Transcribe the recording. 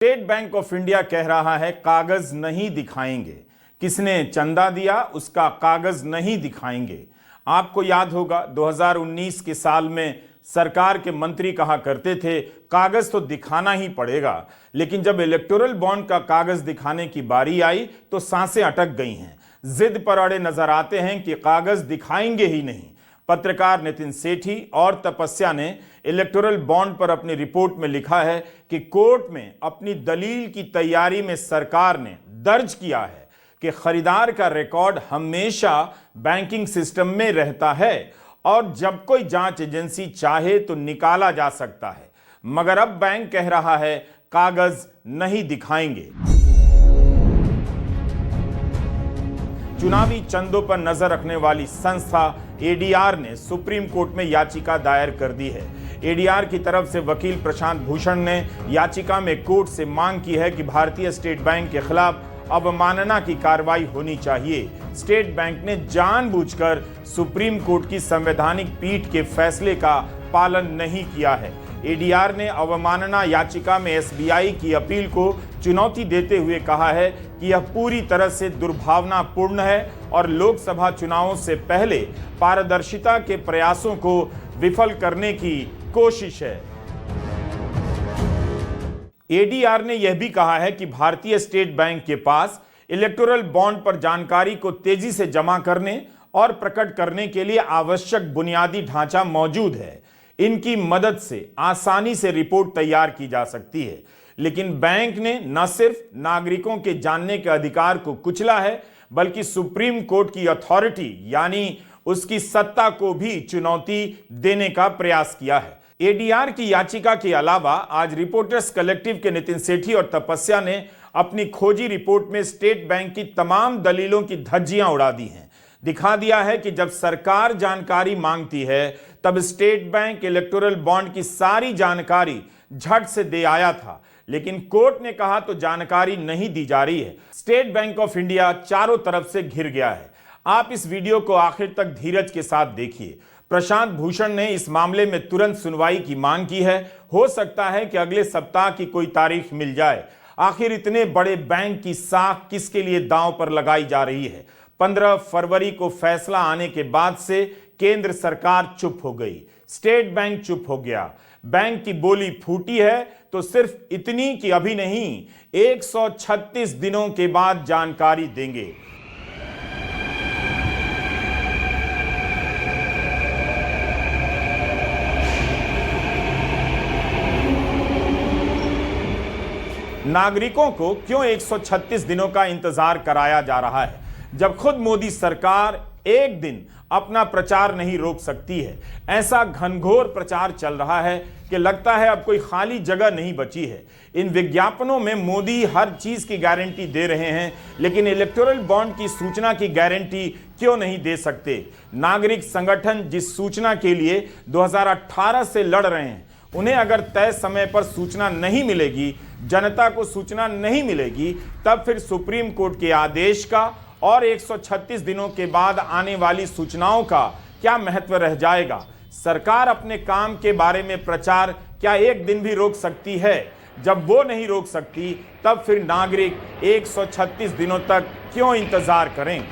State bank of India कह रहा है कागज नहीं दिखाएंगे। किसने चंदा दिया उसका कागज नहीं दिखाएंगे। आपको याद होगा 2019 के साल में सरकार के मंत्री कहा करते थे कागज तो दिखाना ही पड़ेगा, लेकिन जब इलेक्टोरल बॉन्ड का कागज दिखाने की बारी आई तो सांसें अटक गई हैं। जिद पर अड़े नजर आते हैं कि कागज दिखाएंगे ही नहीं। पत्रकार नितिन सेठी और तपस्या ने इलेक्टोरल बॉन्ड पर अपनी रिपोर्ट में लिखा है कि कोर्ट में अपनी दलील की तैयारी में सरकार ने दर्ज किया है कि खरीदार का रिकॉर्ड हमेशा बैंकिंग सिस्टम में रहता है और जब कोई जांच एजेंसी चाहे तो निकाला जा सकता है, मगर अब बैंक कह रहा है कागज नहीं दिखाएंगे। चुनावी चंदों पर नजर रखने वाली संस्था एडीआर ने सुप्रीम कोर्ट में याचिका दायर कर दी है। एडीआर की तरफ से वकील प्रशांत भूषण ने याचिका में कोर्ट से मांग की है कि भारतीय स्टेट बैंक के खिलाफ अवमानना की कार्रवाई होनी चाहिए। स्टेट बैंक ने जानबूझकर सुप्रीम कोर्ट की संवैधानिक पीठ के फैसले का पालन नहीं किया है। एडीआर ने अवमानना याचिका में एसबीआई की अपील को चुनौती देते हुए कहा है कि यह पूरी तरह से दुर्भावनापूर्ण है और लोकसभा चुनावों से पहले पारदर्शिता के प्रयासों को विफल करने की कोशिश है। एडीआर ने यह भी कहा है कि भारतीय स्टेट बैंक के पास इलेक्टोरल बॉन्ड पर जानकारी को तेजी से जमा करने और प्रकट करने के लिए आवश्यक बुनियादी ढांचा मौजूद है। इनकी मदद से आसानी से रिपोर्ट तैयार की जा सकती है, लेकिन बैंक ने न सिर्फ नागरिकों के जानने के अधिकार को कुचला है, बल्कि सुप्रीम कोर्ट की अथॉरिटी यानी उसकी सत्ता को भी चुनौती देने का प्रयास किया है। एडीआर की याचिका के अलावा आज रिपोर्टर्स कलेक्टिव के नितिन सेठी और तपस्या ने अपनी खोजी रिपोर्ट में स्टेट बैंक की तमाम दलीलों की धज्जियां उड़ा दी हैं। दिखा दिया है कि जब सरकार जानकारी मांगती है तब स्टेट बैंक इलेक्टोरल बॉन्ड की सारी जानकारी झट से दे आया था, लेकिन कोर्ट ने कहा तो जानकारी नहीं दी जा रही है। स्टेट बैंक ऑफ इंडिया चारों तरफ से घिर गया है। आप इस वीडियो को आखिर तक धीरज के साथ देखिए। प्रशांत भूषण ने इस मामले में तुरंत सुनवाई की मांग की है। हो सकता है कि अगले सप्ताह की कोई तारीख मिल जाए। आखिर इतने बड़े बैंक की साख किसके लिए दांव पर लगाई जा रही है? 15 फरवरी को फैसला आने के बाद से केंद्र सरकार चुप हो गई, स्टेट बैंक चुप हो गया। बैंक की बोली फूटी है तो सिर्फ इतनी कि अभी नहीं, 136 दिनों के बाद जानकारी देंगे। नागरिकों को क्यों 136 दिनों का इंतजार कराया जा रहा है, जब खुद मोदी सरकार एक दिन अपना प्रचार नहीं रोक सकती है? ऐसा घनघोर प्रचार चल रहा है कि लगता है अब कोई खाली जगह नहीं बची है। इन विज्ञापनों में मोदी हर चीज की गारंटी दे रहे हैं, लेकिन इलेक्टोरल बॉन्ड की सूचना की गारंटी क्यों नहीं दे सकते? नागरिक संगठन जिस सूचना के लिए 2018 से लड़ रहे हैं, उन्हें अगर तय समय पर सूचना नहीं मिलेगी, जनता को सूचना नहीं मिलेगी, तब फिर सुप्रीम कोर्ट के आदेश का और 136 दिनों के बाद आने वाली सूचनाओं का क्या महत्व रह जाएगा? सरकार अपने काम के बारे में प्रचार क्या एक दिन भी रोक सकती है? जब वो नहीं रोक सकती, तब फिर नागरिक 136 दिनों तक क्यों इंतजार करें?